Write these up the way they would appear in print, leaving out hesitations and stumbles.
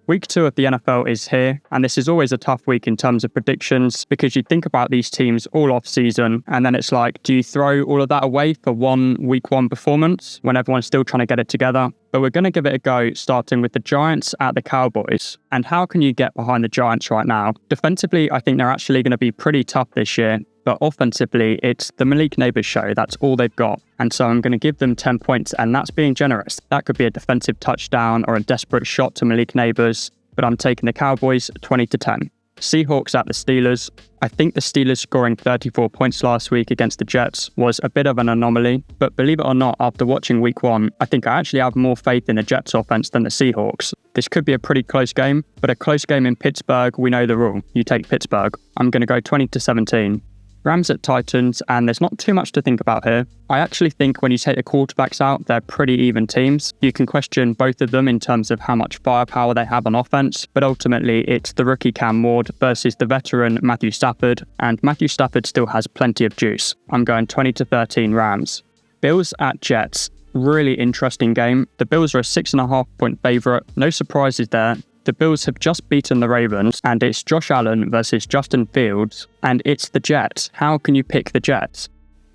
Week 2 of the NFL is here, and this is always a tough week in terms of predictions because you think about these teams all off season, and then it's like, do you throw all of that away for one week 1 performance when everyone's still trying to get it together? But we're going to give it a go, starting with the Giants at the Cowboys. And how can you get behind the Giants right now? Defensively, I think they're actually going to be pretty tough this year. But offensively, it's the Malik Nabers show. That's all they've got. And so I'm going to give them 10 points, and that's being generous. That could be a defensive touchdown or a desperate shot to Malik Nabers, but I'm taking the Cowboys 20-10. Seahawks at the Steelers. I think the Steelers scoring 34 points last week against the Jets was a bit of an anomaly, but believe it or not, after watching week 1, I think I actually have more faith in the Jets offense than the Seahawks. This could be a pretty close game, but a close game in Pittsburgh, we know the rule. You take Pittsburgh. I'm going to go 20-17. Rams at Titans, and there's not too much to think about here. I actually think when you take the quarterbacks out, they're pretty even teams. You can question both of them in terms of how much firepower they have on offense, but ultimately it's the rookie Cam Ward versus the veteran Matthew Stafford, and Matthew Stafford still has plenty of juice. I'm going 20-13 Rams. Bills at Jets. Really interesting game. The Bills are a 6.5 point favourite. No surprises there. The Bills have just beaten the Ravens, and it's Josh Allen versus Justin Fields, and it's the Jets. How can you pick the Jets?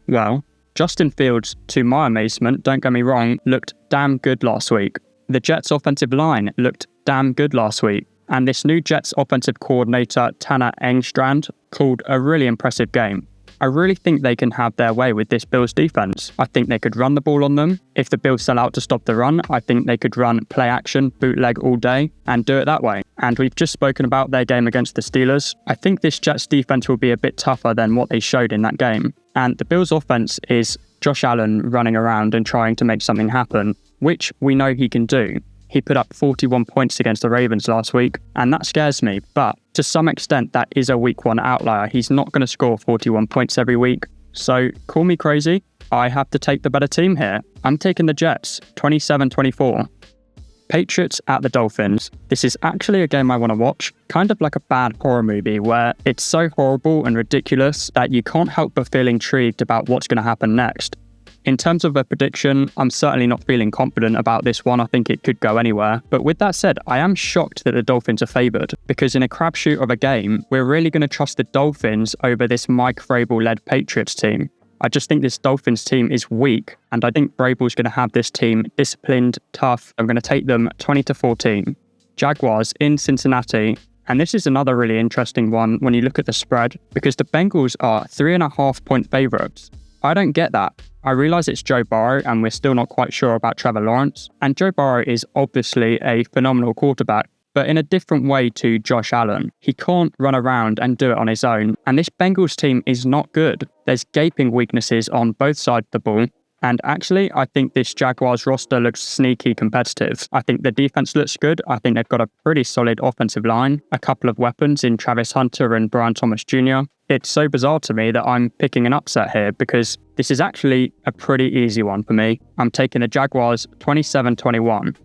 Well, Justin Fields, to my amazement, don't get me wrong, looked damn good last week. The Jets' offensive line looked damn good last week, and this new Jets offensive coordinator, Tanner Engstrand, called a really impressive game. I really think they can have their way with this Bills defense. I think they could run the ball on them. If the Bills sell out to stop the run, I think they could run play action, bootleg all day, and do it that way. And we've just spoken about their game against the Steelers. I think this Jets defense will be a bit tougher than what they showed in that game. And the Bills offense is Josh Allen running around and trying to make something happen, which we know he can do. He put up 41 points against the Ravens last week, and that scares me. But to some extent, that is a week 1 outlier. He's not going to score 41 points every week. So call me crazy. I have to take the better team here. I'm taking the Jets, 27-24. Patriots at the Dolphins. This is actually a game I want to watch, kind of like a bad horror movie where it's so horrible and ridiculous that you can't help but feel intrigued about what's going to happen next. In terms of a prediction, I'm certainly not feeling confident about this one. I think it could go anywhere. But with that said, I am shocked that the Dolphins are favoured, because in a crapshoot of a game, we're really going to trust the Dolphins over this Mike Vrabel-led Patriots team. I just think this Dolphins team is weak, and I think Vrabel's going to have this team disciplined, tough. I'm going to take them 20-14. Jaguars in Cincinnati. And this is another really interesting one when you look at the spread, because the Bengals are 3.5 point favourites. I don't get that. I realise it's Joe Burrow and we're still not quite sure about Trevor Lawrence. And Joe Burrow is obviously a phenomenal quarterback, but in a different way to Josh Allen. He can't run around and do it on his own. And this Bengals team is not good. There's gaping weaknesses on both sides of the ball. And actually, I think this Jaguars roster looks sneaky competitive. I think the defense looks good. I think they've got a pretty solid offensive line, a couple of weapons in Travis Hunter and Brian Thomas Jr. It's so bizarre to me that I'm picking an upset here because this is actually a pretty easy one for me. I'm taking the Jaguars 27-21.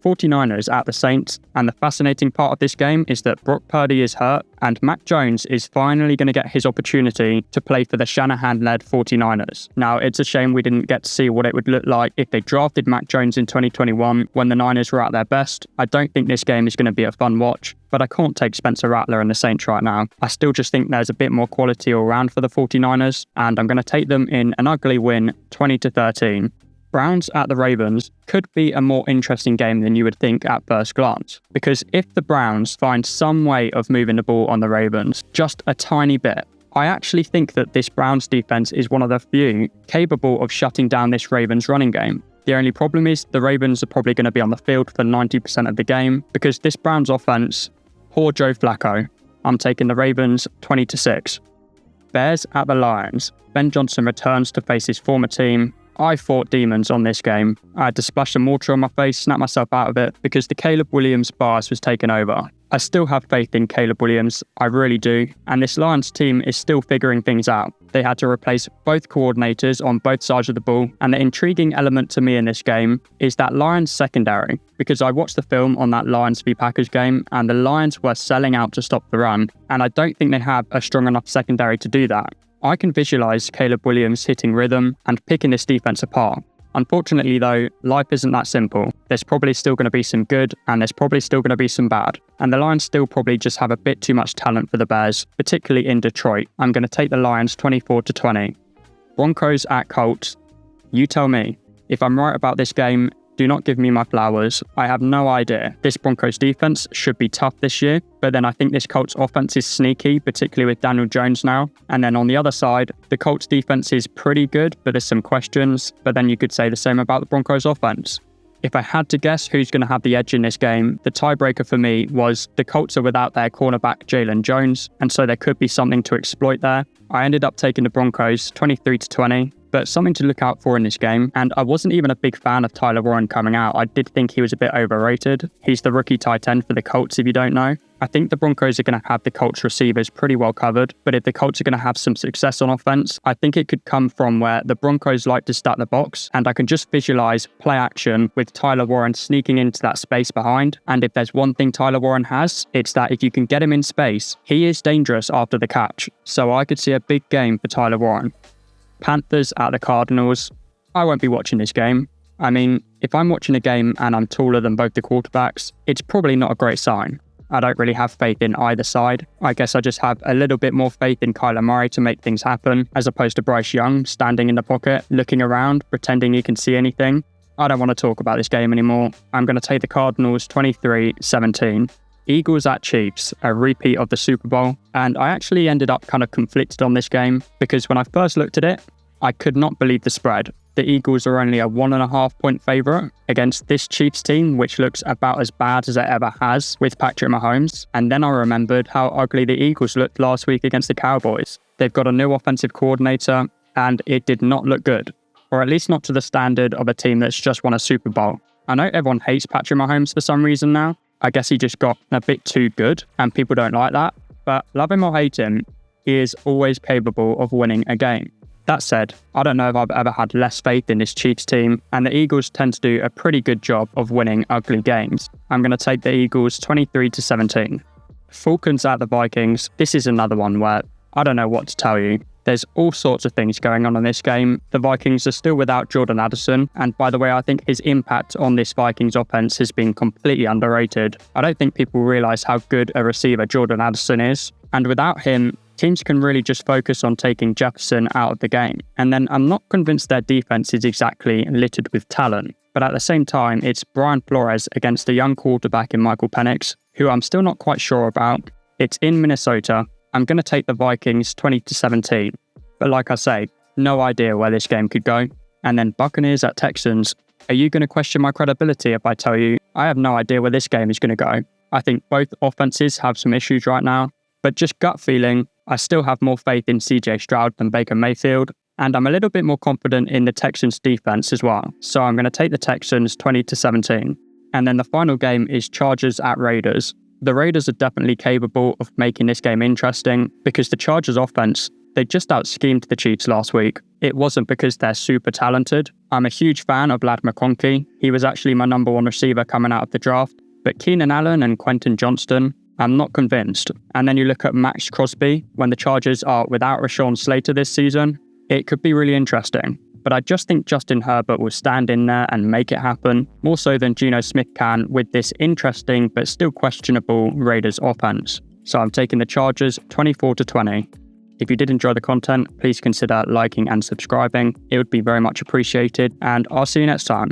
49ers at the Saints, and the fascinating part of this game is that Brock Purdy is hurt and Mac Jones is finally going to get his opportunity to play for the Shanahan-led 49ers. Now, it's a shame we didn't get to see what it would look like if they drafted Mac Jones in 2021 when the Niners were at their best. I don't think this game is going to be a fun watch, but I can't take Spencer Rattler and the Saints right now. I still just think there's a bit more quality all around for the 49ers, and I'm going to take them in an ugly win, 20-13. Browns at the Ravens could be a more interesting game than you would think at first glance, because if the Browns find some way of moving the ball on the Ravens, just a tiny bit, I actually think that this Browns defense is one of the few capable of shutting down this Ravens running game. The only problem is the Ravens are probably going to be on the field for 90% of the game, because this Browns offense, poor Joe Flacco. I'm taking the Ravens 20-6. Bears at the Lions. Ben Johnson returns to face his former team. I fought demons on this game. I had to splash some water on my face, snap myself out of it, because the Caleb Williams bias was taken over. I still have faith in Caleb Williams, I really do, and this Lions team is still figuring things out. They had to replace both coordinators on both sides of the ball, and the intriguing element to me in this game is that Lions secondary, because I watched the film on that Lions v Packers game, and the Lions were selling out to stop the run, and I don't think they have a strong enough secondary to do that. I can visualise Caleb Williams hitting rhythm and picking this defense apart. Unfortunately though, life isn't that simple. There's probably still going to be some good and there's probably still going to be some bad. And the Lions still probably just have a bit too much talent for the Bears, particularly in Detroit. I'm going to take the Lions 24-20. Broncos at Colts. You tell me. If I'm right about this game, do not give me my flowers. I have no idea. This Broncos defense should be tough this year, but then I think this Colts offense is sneaky, particularly with Daniel Jones now. And then on the other side, the Colts defense is pretty good, but there's some questions. But then you could say the same about the Broncos offense. If I had to guess who's going to have the edge in this game, the tiebreaker for me was the Colts are without their cornerback Jalen Jones, and so there could be something to exploit there. I ended up taking the Broncos 23-20. But something to look out for in this game, and I wasn't even a big fan of Tyler Warren coming out. I did think he was a bit overrated. He's the rookie tight end for the Colts, if you don't know. I think the Broncos are going to have the Colts receivers pretty well covered, but if the Colts are going to have some success on offense, I think it could come from where the Broncos like to stack the box, and I can just visualize play action with Tyler Warren sneaking into that space behind. And if there's one thing Tyler Warren has, it's that if you can get him in space, he is dangerous after the catch. So I could see a big game for Tyler Warren. Panthers at the Cardinals. I won't be watching this game. I mean, if I'm watching a game and I'm taller than both the quarterbacks, it's probably not a great sign. I don't really have faith in either side. I guess I just have a little bit more faith in Kyler Murray to make things happen, as opposed to Bryce Young standing in the pocket, looking around, pretending he can see anything. I don't want to talk about this game anymore. I'm going to take the Cardinals 23-17. Eagles at Chiefs, a repeat of the Super Bowl, and I actually ended up kind of conflicted on this game because when I first looked at it, I could not believe the spread. The Eagles are only a 1.5 point favourite against this Chiefs team, which looks about as bad as it ever has with Patrick Mahomes. And then I remembered how ugly the Eagles looked last week against the Cowboys. They've got a new offensive coordinator, and it did not look good, or at least not to the standard of a team that's just won a Super Bowl. I know everyone hates Patrick Mahomes for some reason now. I guess he just got a bit too good and people don't like that. But love him or hate him, he is always capable of winning a game. That said, I don't know if I've ever had less faith in this Chiefs team, and the Eagles tend to do a pretty good job of winning ugly games. I'm going to take the Eagles 23-17. Falcons at the Vikings. This is another one where I don't know what to tell you. There's all sorts of things going on in this game. The Vikings are still without Jordan Addison, and by the way, I think his impact on this Vikings offense has been completely underrated. I don't think people realise how good a receiver Jordan Addison is, and without him, teams can really just focus on taking Jefferson out of the game. And then I'm not convinced their defense is exactly littered with talent, but at the same time, it's Brian Flores against a young quarterback in Michael Penix, who I'm still not quite sure about. It's in Minnesota. I'm going to take the Vikings 20-17. But like I say, no idea where this game could go. And then Buccaneers at Texans. Are you going to question my credibility if I tell you I have no idea where this game is going to go? I think both offenses have some issues right now, but just gut feeling, I still have more faith in CJ Stroud than Baker Mayfield. And I'm a little bit more confident in the Texans defense as well. So I'm going to take the Texans 20-17. And then the final game is Chargers at Raiders. The Raiders are definitely capable of making this game interesting because the Chargers offense, they just out-schemed the Chiefs last week. It wasn't because they're super talented. I'm a huge fan of Ladd McConkey. He was actually my number one receiver coming out of the draft. But Keenan Allen and Quentin Johnston, I'm not convinced. And then you look at Max Crosby, when the Chargers are without Rashawn Slater this season, it could be really interesting. But I just think Justin Herbert will stand in there and make it happen, more so than Geno Smith can with this interesting but still questionable Raiders offense. So I'm taking the Chargers 24-20. If you did enjoy the content, please consider liking and subscribing. It would be very much appreciated, and I'll see you next time.